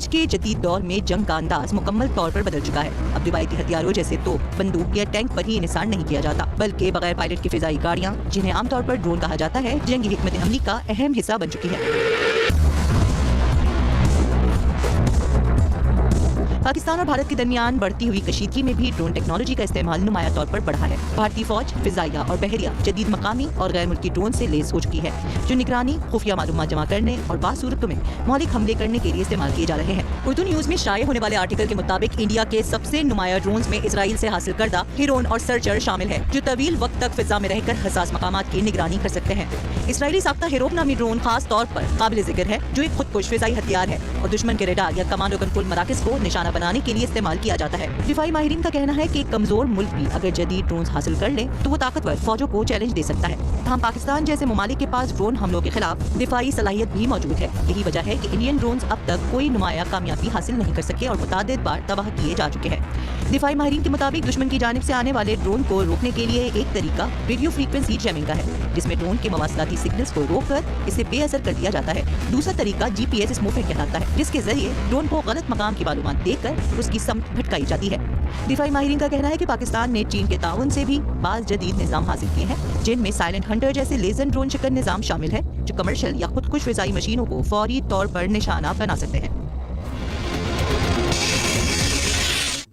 के जदीद दौर में जंग का अंदाज मुकम्मल तौर पर बदल चुका है। अब रिवायती हथियारों जैसे तोप, बंदूक या टैंक पर ही निशान नहीं किया जाता, बल्कि बगैर पायलट की फिजाई गाड़ियाँ, जिन्हें आमतौर पर ड्रोन कहा जाता है, जंगी हिकमत अमली का अहम हिस्सा बन चुकी है। पाकिस्तान और भारत के दरमियान बढ़ती हुई कशीदगी में भी ड्रोन टेक्नोलॉजी का इस्तेमाल नुमाया तौर पर बढ़ा है। भारतीय फौज, फिजाइया और बहरिया जदीद मकामी और गैर मुल्की ड्रोन से लेस हो चुकी है, जो निगरानी, खुफिया मालूमात जमा करने और बाज़ सूरतों में मौलिक हमले करने के लिए इस्तेमाल किए जा रहे हैं। उर्दू न्यूज में शाये होने वाले आर्टिकल के मुताबिक इंडिया के सबसे नुमाया ड्रोन में इसराइल से हासिल करदा हिरोन और सर्चर शामिल है, जो तवील वक्त तक फिजा में रहकर हसास मकामात की निगरानी कर सकते हैं। इसराइली साख्ता हिरोन नामी ड्रोन खास तौर पर काबिल जिक्र है, जो एक खुदकुश फिजाई हथियार है और दुश्मन के रडार या कमांडो कंट्रोल मराकज को निशाना बनाने के लिए इस्तेमाल किया जाता है। दिफाई माहिरीन का कहना है कि कमजोर मुल्क भी अगर जदीद ड्रोन हासिल कर ले तो वो ताकतवर फौजों को चैलेंज दे सकता है। हम पाकिस्तान जैसे ममालिक के पास ड्रोन हमलों के खिलाफ दिफाई सलाहियत भी मौजूद है। यही वजह है कि इंडियन ड्रोन अब तक कोई नुमाया कामयाबी हासिल नहीं कर सके और मुतादिद बार तबाह किए जा चुके हैं। दिफाई माहिरीन के मुताबिक दुश्मन की जानिब से आने वाले ड्रोन को रोकने के लिए एक तरीका रेडियो फ्रीक्वेंसी जैमिंग का है, जिसमें ड्रोन के मवासलाती सिग्नल्स को रोककर इसे बेअसर कर दिया जाता है। दूसरा तरीका GPS स्मूफिंग कहलाता है, जिसके जरिए ड्रोन को गलत मकाम की मालूमात देकर उसकी समत भटकाई जाती है। दिफाई माहिरीन का कहना है कि पाकिस्तान ने चीन के ताउन से भी बाज़ जदीद निज़ाम हासिल किए हैं, जिनमें साइलेंट हंटर जैसे लेजर ड्रोन शिकन निज़ाम शामिल है, जो कमर्शियल या खुदकुश फिजाई मशीनों को फौरी तौर पर निशाना बना सकते हैं।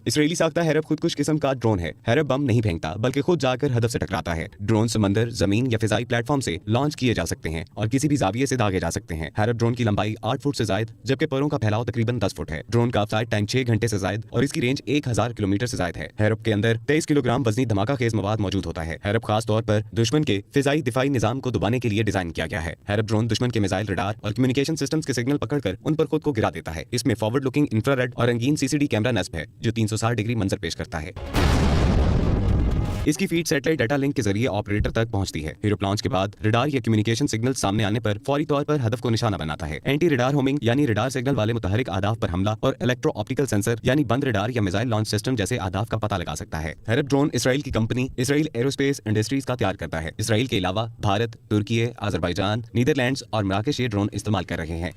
इसराइली साख्ता हैरब खुदकुश किस्म का ड्रोन है। हैरब बम नहीं फेंकता, बल्कि खुद जाकर हदफ से टकराता है। ड्रोन समंदर, जमीन या फिजाई प्लेटफॉर्म से लॉन्च किए जा सकते हैं और किसी भी जाविये से दागे जा सकते हैं। हैरब ड्रोन की लंबाई 8 फुट से जायद, जबकि परों का फैलाव तकरीबन 10 फुट है। ड्रोन का फ्लाइट टाइम 6 घंटे से जायद और इसकी रेंज 1000 किलोमीटर से जायद है। हैरब के अंदर 23 किलोग्राम वजनी धमाका खेज मवाद मौजूद होता है। हैरब खास तौर पर दुश्मन के फिजाई दिफाई निजाम को दबाने के लिए डिजाइन किया गया है। हैरब ड्रोन दुश्मन के मिसाइल, रडार और कम्युनिकेशन सिस्टम्स के सिग्नल पकड़कर उन पर खुद को गिरा देता है। इसमें फॉरवर्ड लुकिंग इंफ्रारेड और रंगीन CCD कैमरा नस्ब है, जो 360 डिग्री मंजर पेश करता है। इसकी फीड सैटेलाइट डाटा लिंक के जरिए ऑपरेटर तक पहुंचती है। हीरो लॉन्च के बाद रडार या कम्युनिकेशन सिग्नल सामने आने पर फौरी तौर पर हदफ को निशाना बनाता है। एंटी रडार होमिंग यानी रडार सिग्नल वाले मुतहरिक आदाफ पर हमला और इलेक्ट्रो ऑप्टिकल सेंसर यानी बंद रडार या मिसाइल लॉन्च सिस्टम जैसे आदाफ का पता लगा सकता है। हैरब ड्रोन इसराइल की कंपनी इसराइल एरोस्पेस इंडस्ट्रीज का तैयार करता है। इसराइल के अलावा भारत, तुर्की, अजरबैजान, नीदरलैंड्स और मराकेश ये ड्रोन इस्तेमाल कर रहे हैं।